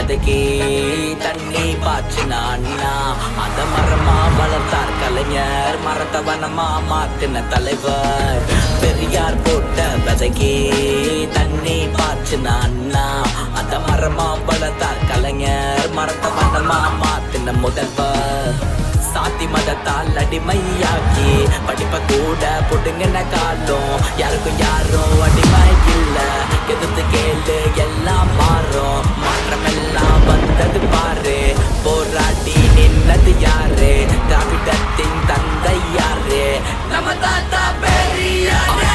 விதைக்கு தண்ணி பாய்ச்சின அண்ணா அத மரமா வளர்த்தார் கலைஞர் மரத்த வனமா மாத்தின தலைவர் பெரியார் போட்ட விதைக்கு தண்ணி பாய்ச்சின அண்ணா அத மரமா வளர்த்தார் கலைஞர் மரத்த வனமா மாத்தின முதல்வர் சாத்தி மதத்தால் அடிமையாக்கி படிப்ப கூட புடுங்கின காலம் யாருக்கும் யாரும் அடிமை இல்ல எதிர்த்து கேளு எல்லாம் மாறும் மாற்றம் எல்லாம் வந்தது பாரு போராடி நின்னது யாரு திராவிடத்தின் தந்தை யாரு நம்ம தாத்தா பெரியாரு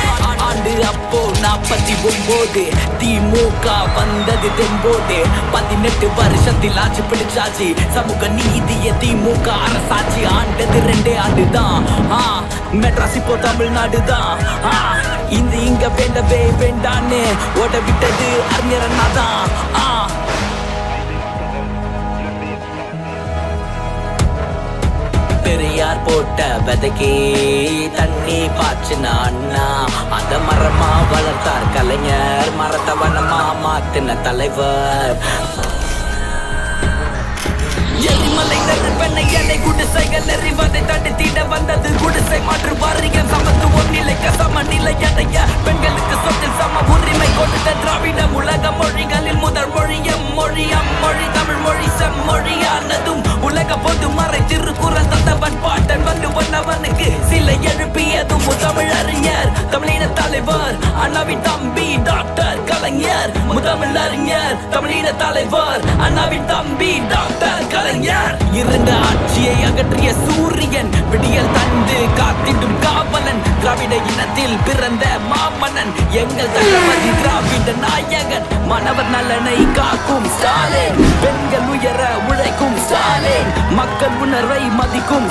ஆண்டு அப்போ 49 திமுக வந்தது தெம்போடு 18 வருஷத்தில் ஆட்சி பிடிச்சாச்சு சமூக நீதிய திமுக அரசாட்சி ஆண்டது 2 ஆண்டுதான் மெட்ராஸ் இப்போ தமிழ்நாடு தான் இந்த இங்க வேண்டவே வேண்டான்னு ஓட விட்டது அறிஞர் அண்ணா தான் பெரியார் போட்ட விதைக்கு தண்ணி பாய்ச்சின அண்ணா அத மரமா வளர்த்தார் கலைஞர் மரத்த வனமா மாத்தின தலைவர் எரிமலை நெருப்பெண்ணை எண்ணெய் குடிசைகள் எறிவதை தடுத்திட வந்தது குடிசை மாற்று வாரியம் சமத்துவம் நிலைக்க சமநிலை அடைய பெண்களுக்கு சொத்தில் சம உரிமை கொடுத்த திராவிடம் உலக மொழிகளில் முதல் மொழியம் மொழி தமிழ் மொழி செம்மொழியானதும் உலக பொது மறை திருக்குறள் தந்தவன் பாட்டன் வள்ளுவன் அவனுக்கு சிலை எழுப்பியதும் தமிழ் அறிஞர் தமிழின தலைவர் அண்ணாவின் தம்பி டாக்டர் கலைஞர் முதமிழ் அறிஞர் தமிழின தலைவர் அண்ணாவின் தம்பி டாக்டர் கலைஞர் இருந்த ஆட்சியை அகற்றிய சூரியன் விடியல் தந்து காத்திடும் காவலன் திராவிட இனத்தில் பிறந்த மாமன்னன் எங்கள் தளபதி திராவிட நாயகன் மாணவர் நலனை காக்கும் ஸ்டாலின் பெண்கள் உயர உழைக்கும் ஸ்டாலின் மக்கள் உணர்வை மதிக்கும்